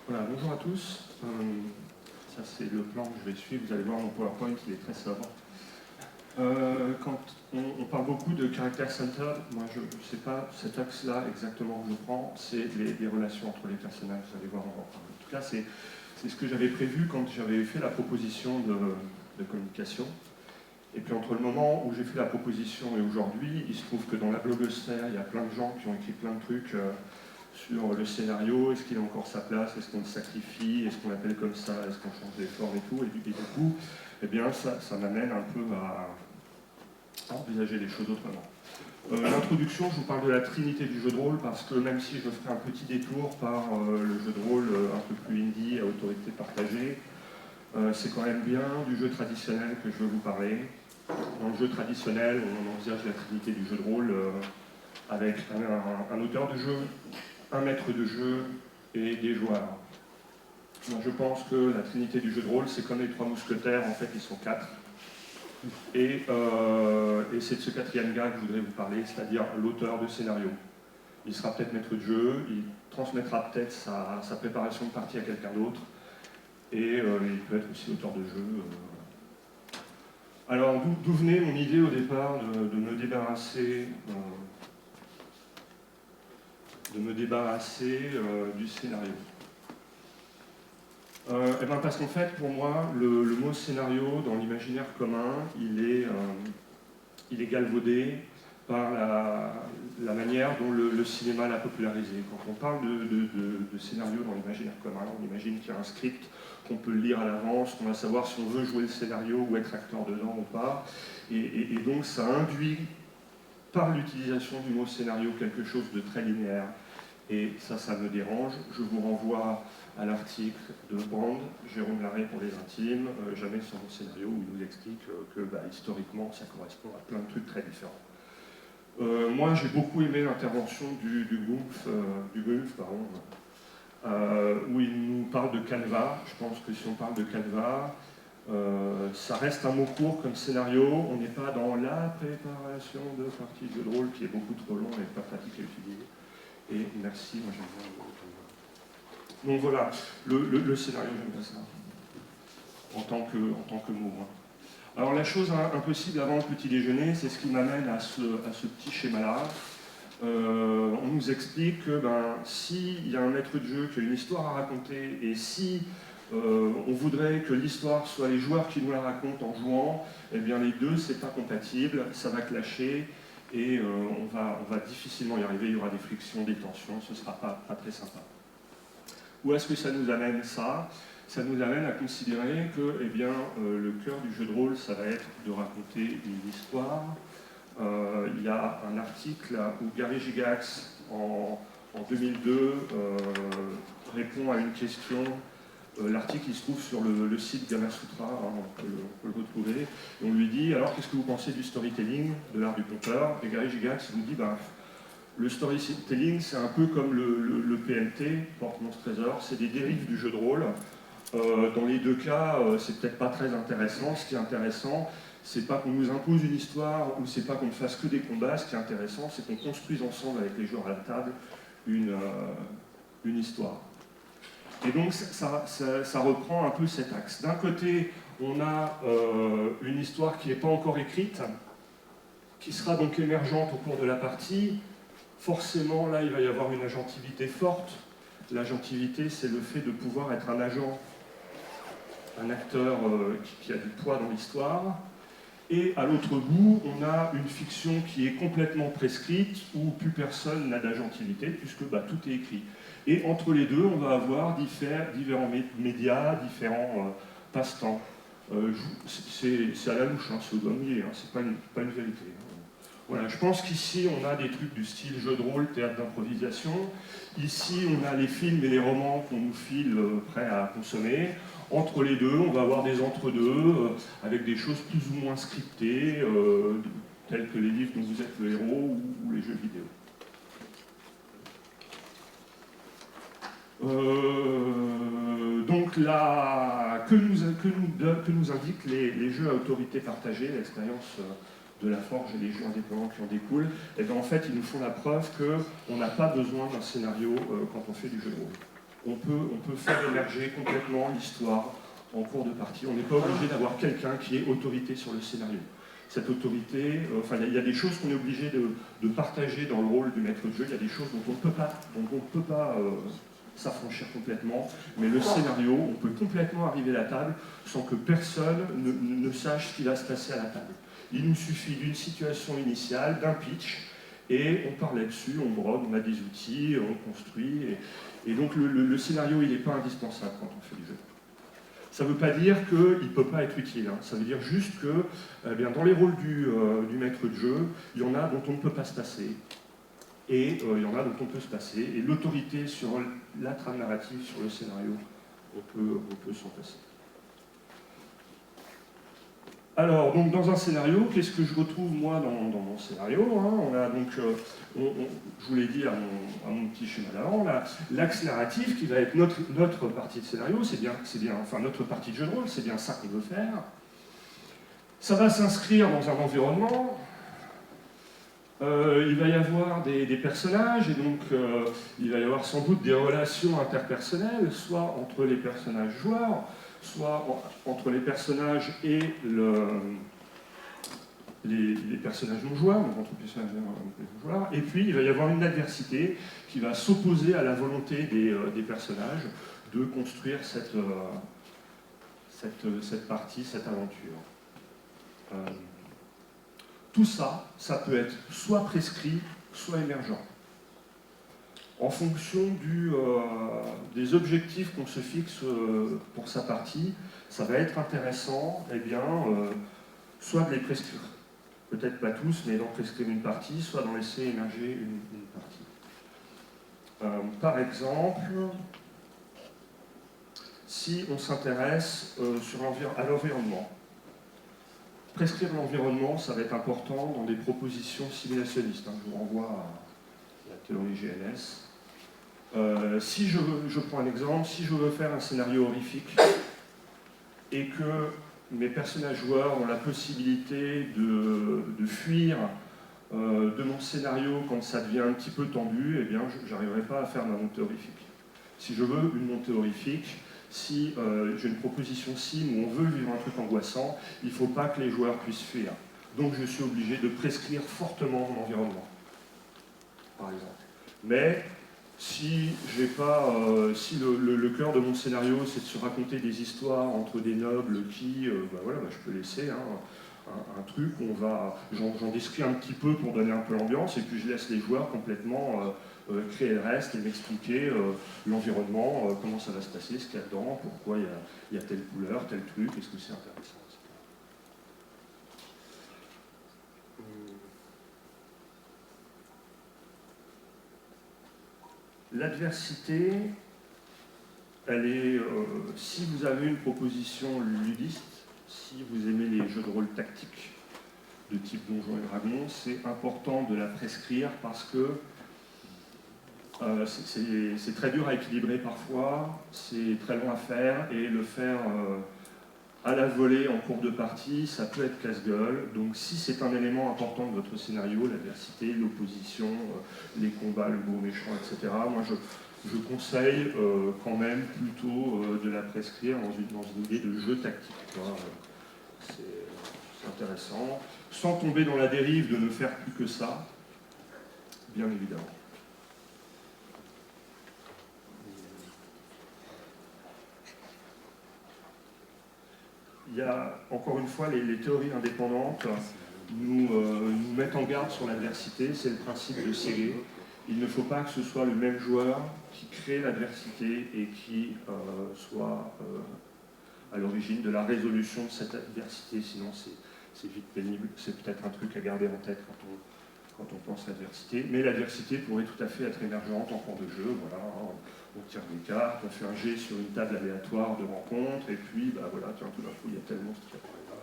Voilà, bonjour à tous. Ça c'est le plan que je vais suivre. Vous allez voir mon PowerPoint, il est très sobre. Quand on parle beaucoup de character center, moi je ne sais pas cet axe-là exactement que je prends, c'est les relations entre les personnages. Vous allez voir, on va en parler. En tout cas, c'est ce que j'avais prévu quand j'avais fait la proposition de communication. Et puis entre le moment où j'ai fait la proposition et aujourd'hui, il se trouve que dans la blogosphère, il y a plein de gens qui ont écrit plein de trucs sur le scénario, est-ce qu'il a encore sa place, est-ce qu'on le sacrifie, est-ce qu'on l'appelle comme ça, est-ce qu'on change les formes et tout, et du coup, eh bien, ça m'amène un peu à envisager les choses autrement. L'introduction, je vous parle de la trinité du jeu de rôle, parce que même si je ferai un petit détour par le jeu de rôle un peu plus indie, à autorité partagée, c'est quand même bien du jeu traditionnel que je veux vous parler. Dans le jeu traditionnel, on envisage la trinité du jeu de rôle avec un auteur de jeu, un maître de jeu et des joueurs. Moi, je pense que la trinité du jeu de rôle, c'est comme les trois mousquetaires, en fait, ils sont quatre. Et c'est de ce quatrième gars que je voudrais vous parler, c'est-à-dire l'auteur de scénario. Il sera peut-être maître de jeu, il transmettra peut-être sa préparation de partie à quelqu'un d'autre, et il peut être aussi auteur de jeu. Alors, d'où venait mon idée au départ de me débarrasser du scénario. Eh ben parce qu'en fait, pour moi, le mot scénario, dans l'imaginaire commun, il est galvaudé par la manière dont le cinéma l'a popularisé. Quand on parle de scénario dans l'imaginaire commun, on imagine qu'il y a un script, qu'on peut le lire à l'avance, qu'on va savoir si on veut jouer le scénario ou être acteur dedans ou pas. Et donc ça induit, par l'utilisation du mot scénario, quelque chose de très linéaire. Et ça me dérange. Je vous renvoie à l'article de Brand, Jérôme Larrey pour les intimes, Jamais sans mon scénario, où il nous explique que historiquement, ça correspond à plein de trucs très différents. Moi, j'ai beaucoup aimé l'intervention du Gumpf, où il nous parle de Canva. Je pense que si on parle de Canva, ça reste un mot court comme scénario. On n'est pas dans la préparation de partie de jeu de rôle qui est beaucoup trop long et pas pratique à utiliser. Et merci, moi j'aime bien le Canva. Donc voilà, le scénario, j'aime bien ça, en tant que mot. Hein. Alors la chose impossible avant le petit déjeuner, c'est ce qui m'amène à ce petit schéma-là. On nous explique que s'il y a un maître de jeu qui a une histoire à raconter, et si on voudrait que l'histoire soit les joueurs qui nous la racontent en jouant, eh bien les deux, c'est pas compatible, ça va clasher, et on va difficilement y arriver, il y aura des frictions, des tensions, ce ne sera pas très sympa. Où est-ce que ça nous amène ça ? Ça nous amène à considérer que le cœur du jeu de rôle, ça va être de raconter une histoire. Il y a un article où Gary Gygax, en 2002, répond à une question. L'article, il se trouve sur le site Gamasutra, hein, on peut le retrouver. Et on lui dit, alors, qu'est-ce que vous pensez du storytelling, de l'art du conteur ? Et Gary Gygax nous dit, le storytelling, c'est un peu comme le PMT, Porte-Monstre Trésor, c'est des dérives du jeu de rôle. Dans les deux cas, c'est peut-être pas très intéressant. Ce qui est intéressant, c'est pas qu'on nous impose une histoire ou c'est pas qu'on ne fasse que des combats. Ce qui est intéressant, c'est qu'on construise ensemble avec les joueurs à la table une histoire. Et donc ça reprend un peu cet axe. D'un côté, on a une histoire qui n'est pas encore écrite, qui sera donc émergente au cours de la partie. Forcément, là, il va y avoir une agentivité forte. L'agentivité, c'est le fait de pouvoir être un agent, un acteur qui a du poids dans l'histoire. Et à l'autre bout, on a une fiction qui est complètement prescrite, où plus personne n'a d'agentivité, puisque tout est écrit. Et entre les deux, on va avoir différents médias, différents passe-temps. C'est à la louche, hein, c'est au doigt mouillé, hein, c'est pas une vérité. Hein. Voilà, je pense qu'ici, on a des trucs du style jeu de rôle, théâtre d'improvisation. Ici, on a les films et les romans qu'on nous file prêts à consommer. Entre les deux, on va avoir des entre-deux, avec des choses plus ou moins scriptées, telles que les livres dont vous êtes le héros ou les jeux vidéo. Donc là, que nous indiquent les jeux à autorité partagée, l'expérience de la Forge et les jeux indépendants qui en découlent, et bien en fait ils nous font la preuve qu'on n'a pas besoin d'un scénario quand on fait du jeu de rôle. on peut faire émerger complètement l'histoire en cours de partie. On n'est pas obligé d'avoir quelqu'un qui est autorité sur le scénario. Cette autorité, enfin, il y a des choses qu'on est obligé de partager dans le rôle du maître de jeu, il y a des choses dont on ne peut pas s'affranchir complètement, mais le scénario, on peut complètement arriver à la table sans que personne ne sache ce qui va se passer à la table. Il nous suffit d'une situation initiale, d'un pitch, et on part là-dessus, on brode, on a des outils, on construit, et donc le scénario, il n'est pas indispensable quand on fait du jeu. Ça ne veut pas dire qu'il ne peut pas être utile, hein. Ça veut dire juste que eh bien, dans les rôles du maître de jeu, il y en a dont on ne peut pas se passer, et il y en a dont on peut se passer, et l'autorité sur la trame narrative, sur le scénario, on peut s'en passer. Alors, donc, dans un scénario, qu'est-ce que je retrouve, moi, dans mon scénario, hein? On a donc, je vous l'ai dit à mon petit schéma d'avant, l'axe narratif qui va être notre partie de scénario, c'est bien, enfin, notre partie de jeu de rôle, c'est bien ça qu'on veut faire. Ça va s'inscrire dans un environnement. Il va y avoir des personnages, et donc il va y avoir sans doute des relations interpersonnelles, soit entre les personnages joueurs, soit entre les personnages et les personnages non joueurs, donc entre les personnages non joueurs, et puis il va y avoir une adversité qui va s'opposer à la volonté des personnages de construire cette partie, cette aventure. Tout ça, ça peut être soit prescrit, soit émergent. En fonction des objectifs qu'on se fixe pour sa partie, ça va être intéressant, eh bien, soit de les prescrire, peut-être pas tous, mais d'en prescrire une partie, soit d'en laisser émerger une partie. Par exemple, si on s'intéresse à l'environnement, prescrire l'environnement, ça va être important dans des propositions simulationnistes. Hein. Je vous renvoie à la théorie GNS. Si je prends un exemple, si je veux faire un scénario horrifique et que mes personnages joueurs ont la possibilité de fuir de mon scénario quand ça devient un petit peu tendu, eh bien, je n'arriverai pas à faire ma montée horrifique. Si je veux une montée horrifique, si j'ai une proposition sim où on veut vivre un truc angoissant, il ne faut pas que les joueurs puissent fuir. Donc je suis obligé de prescrire fortement mon environnement, par exemple. Mais si le cœur de mon scénario c'est de se raconter des histoires entre des nobles qui, je peux laisser un truc où j'en décris un petit peu pour donner un peu l'ambiance, et puis je laisse les joueurs complètement créer le reste et m'expliquer l'environnement, comment ça va se passer, ce qu'il y a dedans, pourquoi il y a telle couleur, tel truc, est-ce que c'est intéressant, etc. L'adversité, elle est, si vous avez une proposition ludiste, si vous aimez les jeux de rôle tactiques de type Donjons et Dragons, c'est important de la prescrire parce que c'est très dur à équilibrer parfois, c'est très long à faire, et le faire à la volée en cours de partie, ça peut être casse-gueule. Donc si c'est un élément important de votre scénario, l'adversité, l'opposition, les combats, le beau méchant, etc., moi je conseille quand même plutôt de la prescrire dans une idée de jeu tactique. C'est intéressant, sans tomber dans la dérive de ne faire plus que ça, bien évidemment. Il y a, encore une fois, les théories indépendantes nous mettent en garde sur l'adversité, c'est le principe de Ségué. Il ne faut pas que ce soit le même joueur qui crée l'adversité et qui soit à l'origine de la résolution de cette adversité, sinon c'est vite pénible. C'est peut-être un truc à garder en tête quand on pense à l'adversité. Mais l'adversité pourrait tout à fait être émergente en cours de jeu. Voilà, on tire des cartes, on fait un jet sur une table aléatoire de rencontre, et puis tout d'un coup il y a tel monstre qui apparaît là.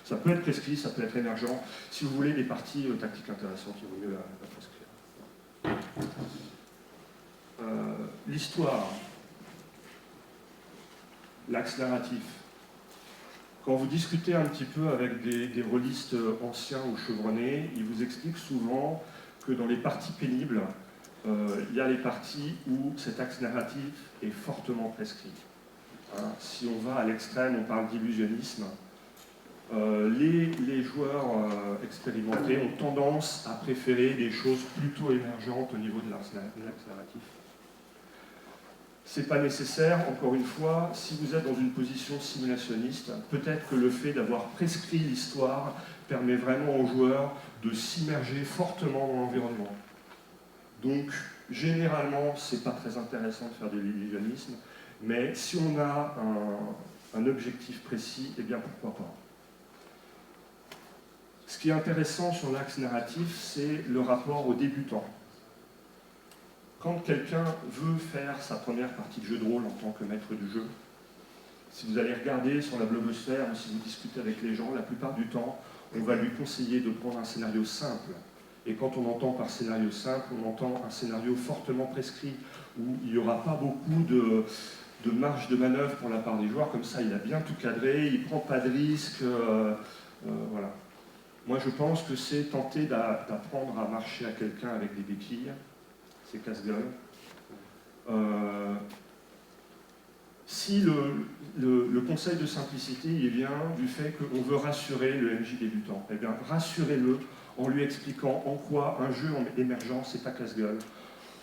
Ça peut être prescrit, ça peut être émergent. Si vous voulez des parties tactiques intéressantes, il vaut mieux la prescrire. L'histoire, l'axe narratif. Quand vous discutez un petit peu avec des rôlistes anciens ou chevronnés, ils vous expliquent souvent que dans les parties pénibles, il y a les parties où cet axe narratif est fortement prescrit. Hein, si on va à l'extrême, on parle d'illusionnisme. Les joueurs expérimentés ont tendance à préférer des choses plutôt émergentes au niveau de l'axe narratif. C'est pas nécessaire, encore une fois, si vous êtes dans une position simulationniste, peut-être que le fait d'avoir prescrit l'histoire permet vraiment aux joueurs de s'immerger fortement dans l'environnement. Donc, généralement, c'est pas très intéressant de faire de l'illusionnisme, mais si on a un objectif précis, eh bien pourquoi pas. Ce qui est intéressant sur l'axe narratif, c'est le rapport au débutant. Quand quelqu'un veut faire sa première partie de jeu de rôle en tant que maître du jeu, si vous allez regarder sur la blogosphère ou si vous discutez avec les gens, la plupart du temps, on va lui conseiller de prendre un scénario simple. Et quand on entend par scénario simple, on entend un scénario fortement prescrit, où il n'y aura pas beaucoup de marge de manœuvre pour la part des joueurs, comme ça il a bien tout cadré, il ne prend pas de risques, voilà. Moi je pense que c'est tenter d'apprendre à marcher à quelqu'un avec des béquilles, c'est casse-gueule. Si le conseil de simplicité il vient du fait qu'on veut rassurer le MJ débutant, eh bien rassurez-le en lui expliquant en quoi un jeu émergent c'est pas casse-gueule.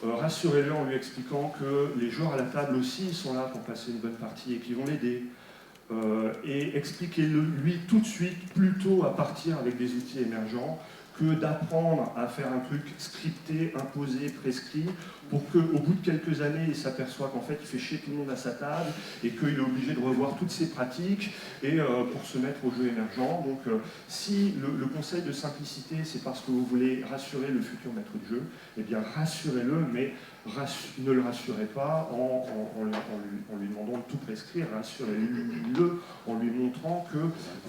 Rassurez-le en lui expliquant que les joueurs à la table aussi ils sont là pour passer une bonne partie et qu'ils vont l'aider. Et expliquez-le lui tout de suite, plutôt à partir avec des outils émergents, que d'apprendre à faire un truc scripté, imposé, prescrit, pour qu'au bout de quelques années, il s'aperçoit qu'en fait, il fait chier tout le monde à sa table et qu'il est obligé de revoir toutes ses pratiques et pour se mettre au jeu émergent. Donc, si le conseil de simplicité, c'est parce que vous voulez rassurer le futur maître du jeu, eh bien, rassurez-le, mais ne le rassurez pas en lui demandant de tout prescrire, rassurez-le en lui montrant que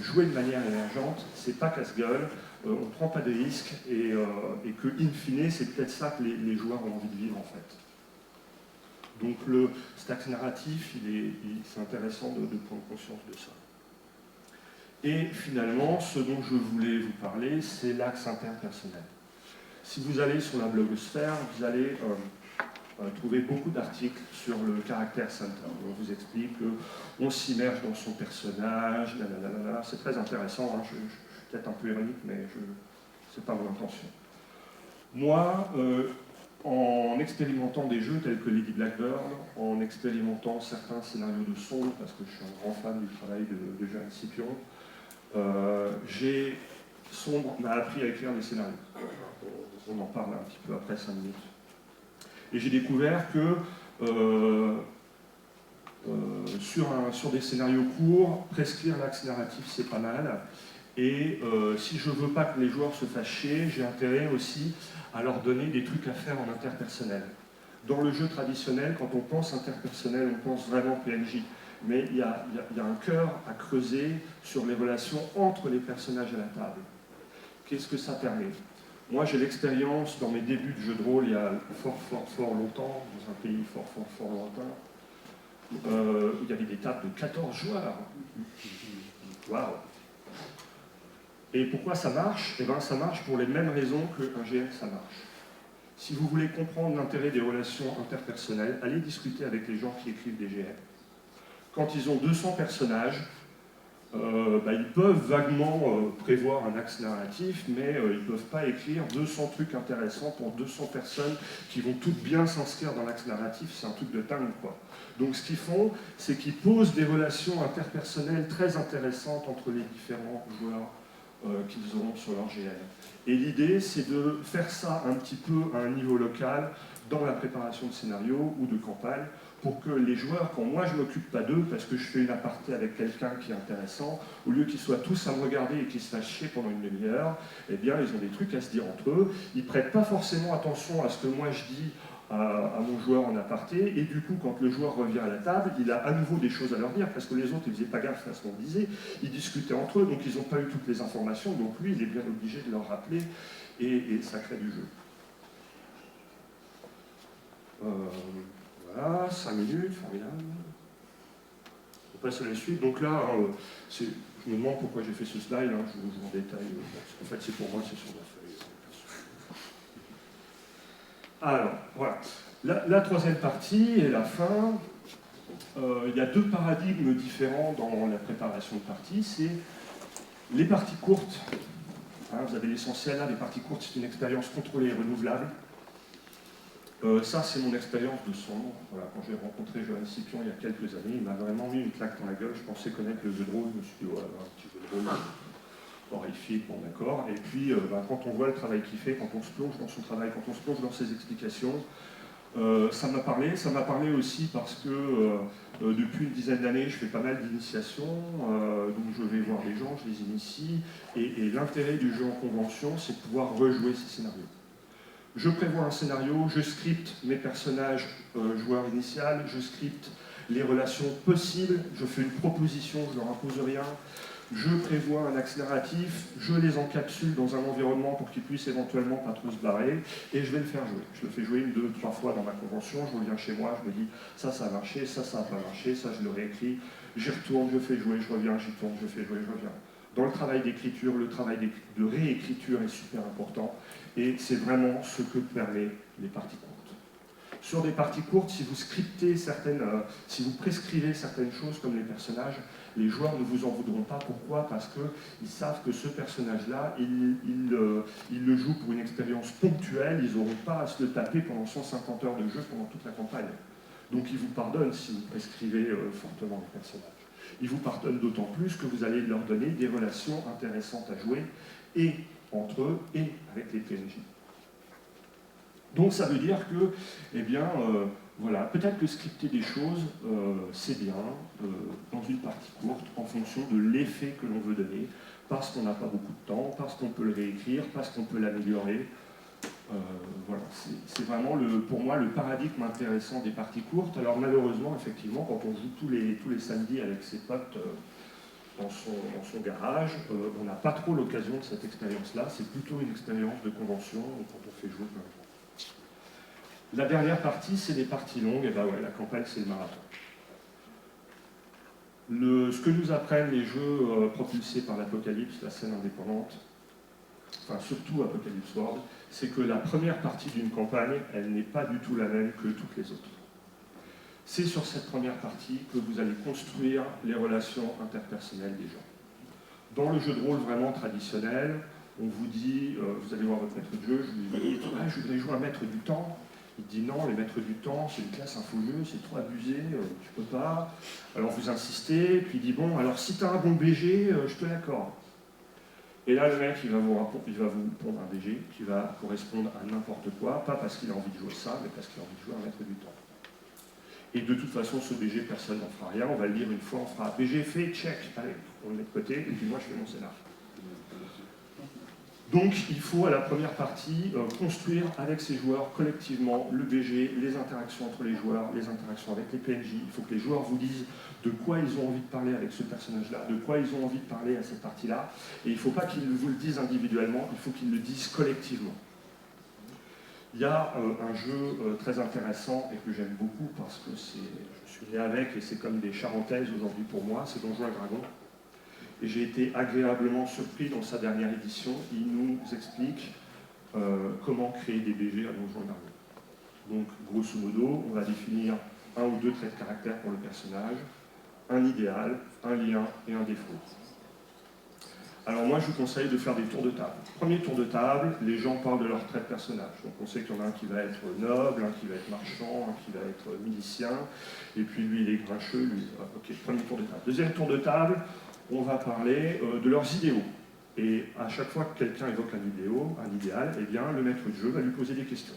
jouer de manière émergente, c'est pas casse-gueule, on ne prend pas de risques et que, in fine, c'est peut-être ça que les joueurs ont envie de vivre en fait. Donc le stack narratif, c'est intéressant de prendre conscience de ça. Et finalement, ce dont je voulais vous parler, c'est l'axe interpersonnel. Si vous allez sur la blogosphère, vous allez trouver beaucoup d'articles sur le caractère center. On vous explique qu'on s'immerge dans son personnage, c'est très intéressant, hein, je suis peut-être un peu ironique, mais ce n'est pas mon intention. Moi, en expérimentant des jeux tels que Lady Blackbird, en expérimentant certains scénarios de son, parce que je suis un grand fan du travail de Johan Scipion, Sombre m'a appris à écrire des scénarios. On en parle un petit peu après 5 minutes. Et j'ai découvert que sur des scénarios courts, prescrire l'axe narratif, c'est pas mal. Et si je ne veux pas que les joueurs se fassent chier, j'ai intérêt aussi à leur donner des trucs à faire en interpersonnel. Dans le jeu traditionnel, quand on pense interpersonnel, on pense vraiment PNJ. Mais il y a un cœur à creuser sur les relations entre les personnages à la table. Qu'est-ce que ça permet? Moi, j'ai l'expérience dans mes débuts de jeu de rôle il y a fort longtemps, dans un pays fort lointain. Il y avait des tables de 14 joueurs. Waouh! Et pourquoi ça marche? Eh bien, ça marche pour les mêmes raisons qu'un GM, ça marche. Si vous voulez comprendre l'intérêt des relations interpersonnelles, allez discuter avec les gens qui écrivent des GM. Quand ils ont 200 personnages, ils peuvent vaguement prévoir un axe narratif, mais ils ne peuvent pas écrire 200 trucs intéressants pour 200 personnes qui vont toutes bien s'inscrire dans l'axe narratif, c'est un truc de dingue, quoi. Donc ce qu'ils font, c'est qu'ils posent des relations interpersonnelles très intéressantes entre les différents joueurs qu'ils auront sur leur GL. Et l'idée, c'est de faire ça un petit peu à un niveau local, dans la préparation de scénario ou de campagne, pour que les joueurs, quand moi je ne m'occupe pas d'eux, parce que je fais une aparté avec quelqu'un qui est intéressant, au lieu qu'ils soient tous à me regarder et qu'ils se fassent chier pendant une demi-heure, eh bien ils ont des trucs à se dire entre eux, ils ne prêtent pas forcément attention à ce que moi je dis à mon joueur en aparté, et du coup quand le joueur revient à la table, il a à nouveau des choses à leur dire, parce que les autres ils ne faisaient pas gaffe à ce qu'on disait, ils discutaient entre eux, donc ils n'ont pas eu toutes les informations, donc lui il est bien obligé de leur rappeler, et ça crée du jeu. Voilà, 5 minutes, formidable. On passe à la suite. Donc là, je me demande pourquoi j'ai fait ce slide, hein, je vous en détaille. En fait, c'est pour moi, c'est sur ma feuille. Alors, voilà. La troisième partie et la fin, il y a deux paradigmes différents dans la préparation de parties. C'est les parties courtes. Hein, vous avez l'essentiel là, les parties courtes, c'est une expérience contrôlée et renouvelable. Ça, c'est mon expérience de sombre. Voilà, quand j'ai rencontré Johan Scipion il y a quelques années, il m'a vraiment mis une claque dans la gueule. Je pensais connaître le jeu de rôle. Je me suis dit, ouais, un petit jeu de rôle horrifique, bon d'accord. Et puis, quand on voit le travail qu'il fait, quand on se plonge dans son travail, quand on se plonge dans ses explications, ça m'a parlé. Ça m'a parlé aussi parce que depuis une dizaine d'années, je fais pas mal d'initiations, donc je vais voir les gens, je les initie, et l'intérêt du jeu en convention, c'est de pouvoir rejouer ces scénarios. Je prévois un scénario, je scripte mes personnages joueurs initial, je scripte les relations possibles, je fais une proposition, je leur impose rien, je prévois un axe narratif, je les encapsule dans un environnement pour qu'ils puissent éventuellement pas trop se barrer, et je vais le faire jouer. Je le fais jouer 1, 2, 3 fois dans ma convention, je reviens chez moi, je me dis ça a marché, ça n'a pas marché, ça je le réécris, j'y retourne, je fais jouer, je reviens, j'y tourne, je fais jouer, je reviens. Dans le travail d'écriture, le travail de réécriture est super important, et c'est vraiment ce que permet les parties courtes. Sur des parties courtes, si vous scriptez si vous prescrivez certaines choses comme les personnages, les joueurs ne vous en voudront pas. Pourquoi? Parce qu'ils savent que ce personnage-là, ils le jouent pour une expérience ponctuelle, ils n'auront pas à se le taper pendant 150 heures de jeu pendant toute la campagne. Donc ils vous pardonnent si vous prescrivez fortement les personnages. Ils vous pardonnent d'autant plus que vous allez leur donner des relations intéressantes à jouer, et entre eux et avec les PNJ. Donc ça veut dire que, eh bien, voilà, peut-être que scripter des choses, c'est bien, dans une partie courte, en fonction de l'effet que l'on veut donner, parce qu'on n'a pas beaucoup de temps, parce qu'on peut le réécrire, parce qu'on peut l'améliorer. Voilà, c'est vraiment, pour moi, le paradigme intéressant des parties courtes. Alors malheureusement, effectivement, quand on joue tous les samedis avec ses potes dans son garage, on n'a pas trop l'occasion de cette expérience-là. C'est plutôt une expérience de convention quand on fait jouer plein de gens. La dernière partie, c'est les parties longues. Et ben ouais, la campagne, c'est le marathon. Ce que nous apprennent les jeux propulsés par l'Apocalypse, la scène indépendante, enfin surtout Apocalypse World, c'est que la première partie d'une campagne, elle n'est pas du tout la même que toutes les autres. C'est sur cette première partie que vous allez construire les relations interpersonnelles des gens. Dans le jeu de rôle vraiment traditionnel, on vous dit, vous allez voir votre maître de jeu, je lui dis, ah, je voudrais jouer un maître du temps. Il dit non, les maîtres du temps, c'est une classe info-jeu, c'est trop abusé, tu peux pas. Alors vous insistez, puis il dit bon, alors si tu as un bon BG, je te l'accorde. Et là, le mec, il va vous pondre un BG qui va correspondre à n'importe quoi, pas parce qu'il a envie de jouer ça, mais parce qu'il a envie de jouer un maître du temps. Et de toute façon, ce BG, personne n'en fera rien, on va le lire une fois, on fera BG fait, check, allez, on le met de côté, et puis moi je fais mon scénar. Donc il faut à la première partie construire avec ces joueurs collectivement le BG, les interactions entre les joueurs, les interactions avec les PNJ. Il faut que les joueurs vous disent de quoi ils ont envie de parler avec ce personnage-là, de quoi ils ont envie de parler à cette partie-là. Et il ne faut pas qu'ils vous le disent individuellement, il faut qu'ils le disent collectivement. Il y a un jeu très intéressant et que j'aime beaucoup parce que je suis né avec et c'est comme des charentaises aujourd'hui pour moi, c'est Donjons et Dragons. Et j'ai été agréablement surpris dans sa dernière édition. Il nous explique comment créer des BG à Donjons et Dragons. Donc, grosso modo, on va définir 1 ou 2 traits de caractère pour le personnage, un idéal, un lien et un défaut. Alors moi, je vous conseille de faire des tours de table. Premier tour de table, les gens parlent de leurs traits de personnage. Donc on sait qu'il y en a un qui va être noble, un qui va être marchand, un qui va être milicien, et puis lui, il est grincheux, lui. Ok, premier tour de table. Deuxième tour de table, on va parler de leurs idéaux. Et à chaque fois que quelqu'un évoque un idéal, eh bien, le maître de jeu va lui poser des questions.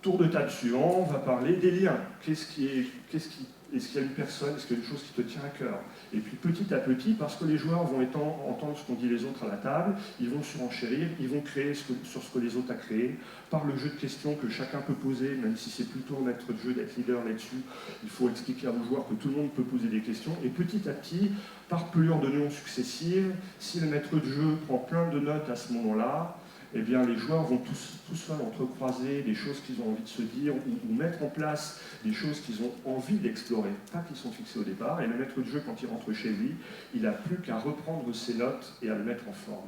Tour de table suivant, on va parler des liens. Est-ce qu'il y a une personne, est-ce qu'il y a une chose qui te tient à cœur? Et puis petit à petit, parce que les joueurs vont entendre ce qu'ont dit les autres à la table, ils vont surenchérir, ils vont créer sur ce que les autres ont créé, par le jeu de questions que chacun peut poser, même si c'est plutôt un maître de jeu d'être leader là-dessus, il faut expliquer à vos joueurs que tout le monde peut poser des questions, et petit à petit, par pelure de noms successives, si le maître de jeu prend plein de notes à ce moment-là, eh bien, les joueurs vont tous seuls entrecroiser des choses qu'ils ont envie de se dire ou mettre en place des choses qu'ils ont envie d'explorer, pas qu'ils sont fixés au départ. Et le maître de jeu, quand il rentre chez lui, il n'a plus qu'à reprendre ses notes et à le mettre en forme.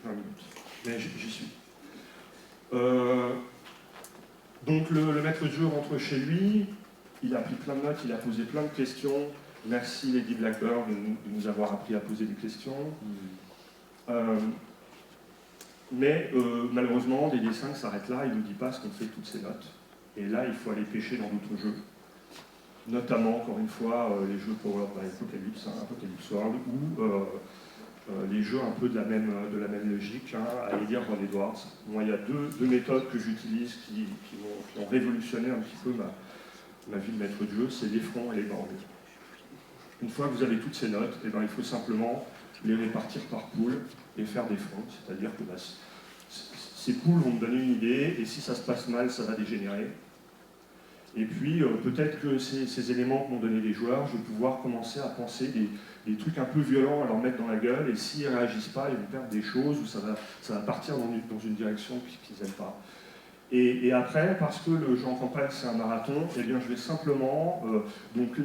20 minutes. Mais j'y suis. Donc le maître de jeu rentre chez lui, il a pris plein de notes, il a posé plein de questions. Merci Lady Blackbird de nous avoir appris à poser des questions. Malheureusement, DD5 s'arrête là, il ne nous dit pas ce qu'on fait de toutes ces notes. Et là, il faut aller pêcher dans d'autres jeux. Notamment, encore une fois, les jeux Powered by Apocalypse, Apocalypse World, ou les jeux un peu de la même logique, aller lire Ron Edwards. Moi, il y a deux méthodes que j'utilise qui ont révolutionné un petit peu ma vie de maître de jeu, c'est les fronts et les bandes. Une fois que vous avez toutes ces notes, eh ben, il faut simplement les répartir par pool et faire des fronts, c'est-à-dire que ces pools vont me donner une idée, et si ça se passe mal, ça va dégénérer. Et puis, peut-être que ces éléments que m'ont donné les joueurs, je vais pouvoir commencer à penser des trucs un peu violents à leur mettre dans la gueule, et s'ils ne réagissent pas, ils vont perdre des choses, ou ça va partir dans une direction qu'ils n'aiment pas. Et après, parce que le jeu en campagne c'est un marathon, eh bien je vais simplement, donc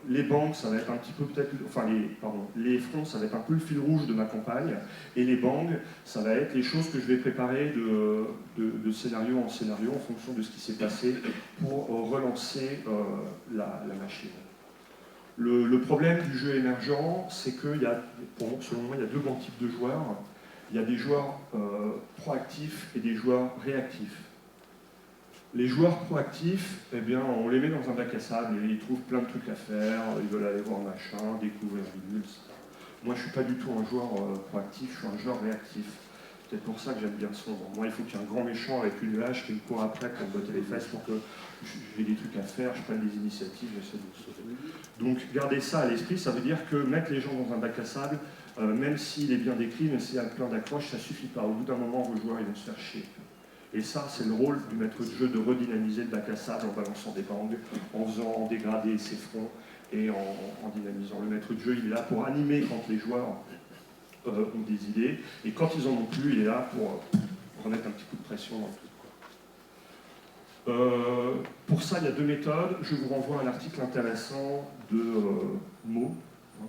les banques ça va être un petit peu peut-être, enfin les fronts ça va être un peu le fil rouge de ma campagne, et les bangs ça va être les choses que je vais préparer de scénario en scénario en fonction de ce qui s'est passé pour relancer la machine. Le problème du jeu émergent, c'est que selon moi, il y a deux grands types de joueurs. Il y a des joueurs proactifs et des joueurs réactifs. Les joueurs proactifs, eh bien, on les met dans un bac à sable et ils trouvent plein de trucs à faire, ils veulent aller voir machin, découvrir bidule, etc. Moi, je ne suis pas du tout un joueur proactif, je suis un joueur réactif. C'est peut-être pour ça que j'aime bien ce moment. Moi, il faut qu'il y ait un grand méchant avec une hache qui me court après pour me botter les fesses pour que j'ai des trucs à faire, je prenne des initiatives, j'essaie de me sauver. Donc, garder ça à l'esprit, ça veut dire que mettre les gens dans un bac à sable, même s'il est bien décrit, même s'il y a plein d'accroches, ça ne suffit pas. Au bout d'un moment, vos joueurs ils vont se faire chier. Et ça, c'est le rôle du maître de jeu de redynamiser le bac à sable en balançant des bangs, en faisant dégrader ses fronts et en dynamisant. Le maître de jeu, il est là pour animer quand les joueurs ont des idées, et quand ils en ont plus, il est là pour remettre un petit coup de pression dans le truc. Pour ça, il y a deux méthodes. Je vous renvoie à un article intéressant de Mo,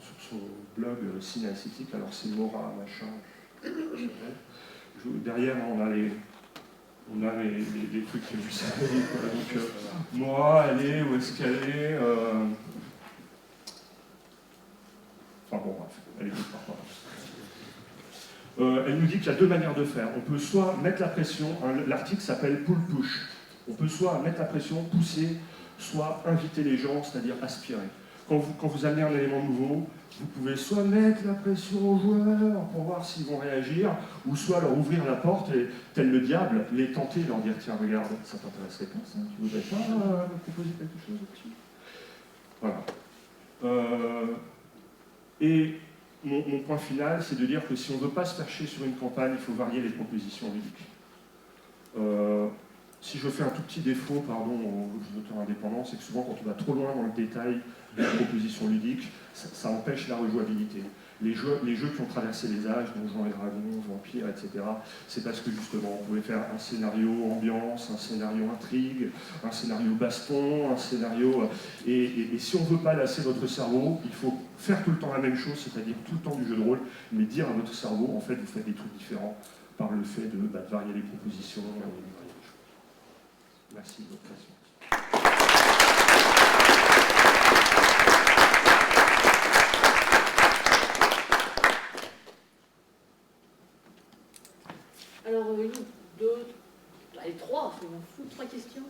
sur son blog Cinéastétique. Alors c'est Mora, machin. Derrière, on a les trucs que vous savez. Donc, Mora, elle est, où est-ce qu'elle est Enfin bon, bref, elle est quelque part. Elle nous dit qu'il y a deux manières de faire. On peut soit mettre la pression, l'article s'appelle pull push. On peut soit mettre la pression, pousser, soit inviter les gens, c'est-à-dire aspirer. Quand vous amenez un élément nouveau, vous pouvez soit mettre la pression aux joueurs pour voir s'ils vont réagir, ou soit leur ouvrir la porte et, tel le diable, les tenter et leur dire « Tiens, regarde, ça t'intéresserait pas, ça? Tu voudrais pas me proposer quelque chose là-dessus ?» Voilà. Et mon point final, c'est de dire que si on ne veut pas se faire chier sur une campagne, il faut varier les propositions ludiques. Si je fais un tout petit défaut, pardon, aux auteurs indépendants, c'est que souvent quand on va trop loin dans le détail de la proposition ludique, ça empêche la rejouabilité. Les jeux qui ont traversé les âges, Donjons et Dragons, Vampires, etc., c'est parce que justement on pouvait faire un scénario ambiance, un scénario intrigue, un scénario baston, un scénario... Et si on ne veut pas lasser votre cerveau, il faut faire tout le temps la même chose, c'est-à-dire tout le temps du jeu de rôle, mais dire à votre cerveau, en fait, vous faites des trucs différents par le fait de varier les propositions. Merci de votre patience. Alors, une, deux, allez, trois, c'est mon fou, trois questions.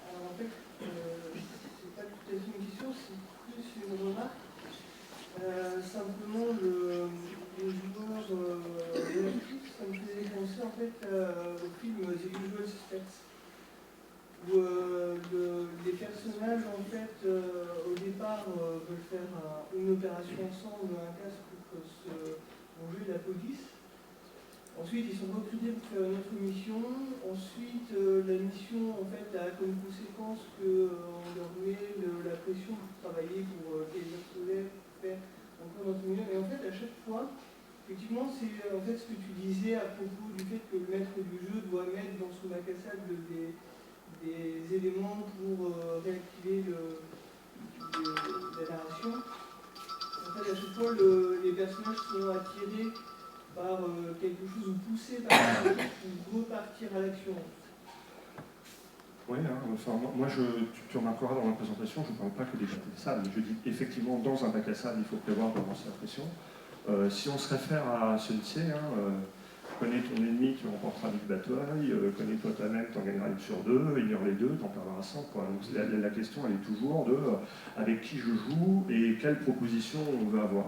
Alors en fait, c'est pas tout à fait une question, c'est plus une remarque. Simplement, le joueur réactif, ça me faisait penser en fait au film The Usual Suspects, où les personnages en fait au départ veulent faire une opération ensemble, un casque pour enlever la police. Ensuite, ils sont recrutés pour faire une autre mission. Ensuite, la mission en fait a comme conséquence qu'on leur met la pression pour travailler pour les scolaires, pour faire encore notre mieux. Et en fait, à chaque fois, effectivement, c'est en fait ce que tu disais à propos du fait que le maître du jeu doit mettre dans son bac à sable des éléments pour réactiver la narration. En fait, à chaque fois, les personnages sont attirés par quelque chose ou poussés par quelque chose pour repartir à l'action. Oui, hein, enfin, tu remarqueras dans ma présentation, je ne parle pas que des bacs à sable, mais je dis effectivement, dans un bac à sable, il faut prévoir de lancer la pression. Si on se réfère à Sun Tzu, connais ton ennemi, tu remporteras une bataille, connais-toi toi-même, tu en gagneras une sur deux, ignore les deux, tu en perdras 100. Quoi. Donc la question, elle est toujours de avec qui je joue et quelle proposition on veut avoir.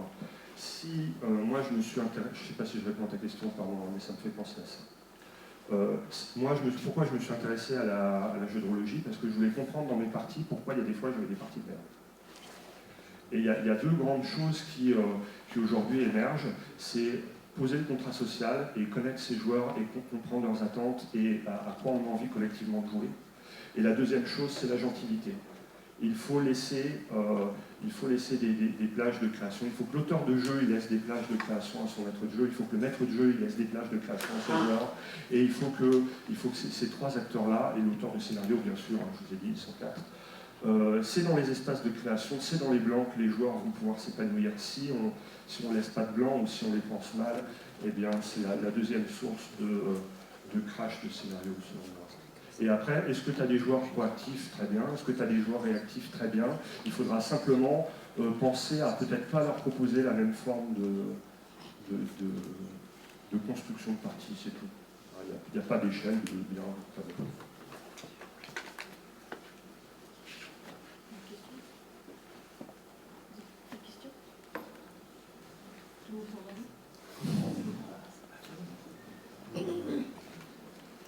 Si moi je me suis intéressé, je ne sais pas si je réponds à ta question, pardon, mais ça me fait penser à ça. Pourquoi je me suis intéressé à la jeu-drôlegie? Parce que je voulais comprendre dans mes parties pourquoi il y a des fois j'avais des parties de merde. Et il y a deux grandes choses qui aujourd'hui émergent, c'est poser le contrat social et connaître ses joueurs et comprendre leurs attentes et à quoi on a envie collectivement de jouer. Et la deuxième chose, c'est la gentilité. Il faut laisser des plages de création. Il faut que l'auteur de jeu il laisse des plages de création à son maître de jeu. Il faut que le maître de jeu il laisse des plages de création à son joueur. Et il faut que ces trois acteurs-là, et l'auteur de scénario, bien sûr, hein, je vous ai dit, ils sont quatre, c'est dans les espaces de création, c'est dans les blancs que les joueurs vont pouvoir s'épanouir. Si on ne laisse pas de blanc ou si on les pense mal, eh bien c'est la deuxième source de crash de scénario selon moi. Et après, est-ce que tu as des joueurs proactifs? Très bien. Est-ce que tu as des joueurs réactifs? Très bien. Il faudra simplement penser à peut-être pas leur proposer la même forme de construction de partie, c'est tout. Il n'y a pas d'échelle de bien.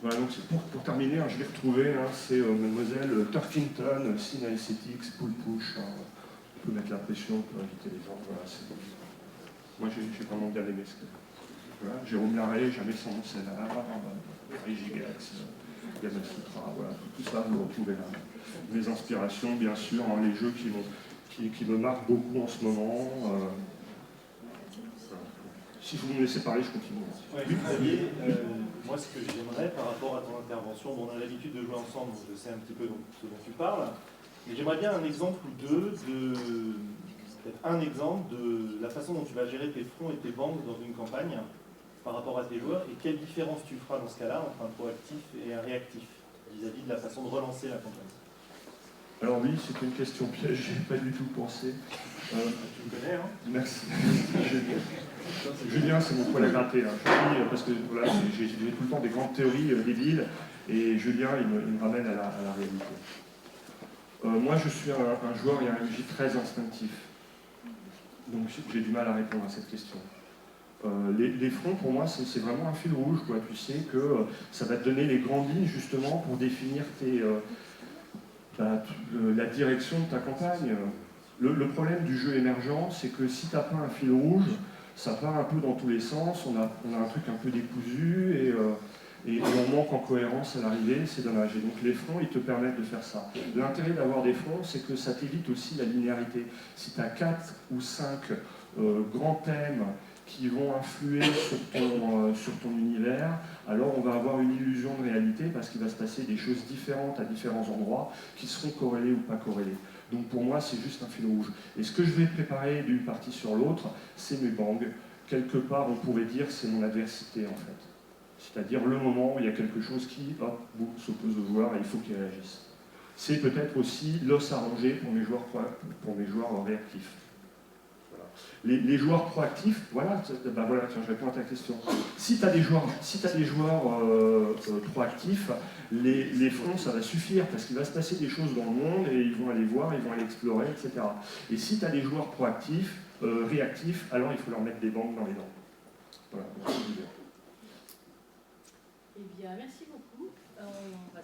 Voilà, donc pour terminer, hein, je l'ai retrouvé, hein, c'est Mademoiselle Turkington, Cine Aesthetics, Pull Push. Hein, on peut mettre la pression, on peut inviter les gens. Voilà, moi, j'ai vraiment bien aimé ce que. Voilà, Jérôme Larrey, Jamais sans mon scénar, Marie Gigax, Gamma Sutra, voilà, tout ça, vous le retrouvez là. Mes inspirations, bien sûr, hein, les jeux qui me marquent beaucoup en ce moment. Si vous me laissez parler, je continue. Oui, Xavier, moi ce que j'aimerais par rapport à ton intervention, bon, on a l'habitude de jouer ensemble, donc je sais un petit peu ce dont tu parles, mais j'aimerais bien un exemple ou deux, peut-être un exemple de la façon dont tu vas gérer tes fronts et tes banques dans une campagne par rapport à tes joueurs, et quelle différence tu feras dans ce cas-là entre un proactif et un réactif vis-à-vis de la façon de relancer la campagne. Alors oui, c'est une question piège, je n'ai pas du tout pensé. Tu me connais, hein? Merci. Julien, c'est mon poil à gratter. Hein. Je dis, parce que voilà, j'ai tout le temps des grandes théories débiles, et Julien, il me ramène à la réalité. Moi, je suis un joueur et un MJ très instinctif. Donc j'ai du mal à répondre à cette question. Les fronts, pour moi, c'est vraiment un fil rouge. Quoi. Tu sais que ça va te donner les grandes lignes, justement, pour définir la direction de ta campagne. Le problème du jeu émergent, c'est que si tu n'as pas un fil rouge, ça part un peu dans tous les sens, on a un truc un peu décousu et on manque en cohérence à l'arrivée, c'est dommage. Et donc les fronts, ils te permettent de faire ça. L'intérêt d'avoir des fronts, c'est que ça t'évite aussi la linéarité. Si tu as 4 ou 5 grands thèmes qui vont influer sur ton univers, alors on va avoir une illusion de réalité parce qu'il va se passer des choses différentes à différents endroits qui seront corrélées ou pas corrélées. Donc pour moi, c'est juste un fil rouge. Et ce que je vais préparer d'une partie sur l'autre, c'est mes bangs. Quelque part, on pourrait dire que c'est mon adversité, en fait. C'est-à-dire le moment où il y a quelque chose qui, hop, boum, s'oppose au joueur et il faut qu'il réagisse. C'est peut-être aussi l'os à ronger pour mes joueurs réactifs. Les joueurs proactifs, voilà, voilà, tiens, je réponds à ta question. Si tu as des joueurs, proactifs, les fronts, ça va suffire, parce qu'il va se passer des choses dans le monde, et ils vont aller voir, ils vont aller explorer, etc. Et si tu as des joueurs proactifs, réactifs, alors il faut leur mettre des banques dans les dents. Voilà, merci. Eh bien, merci beaucoup. On va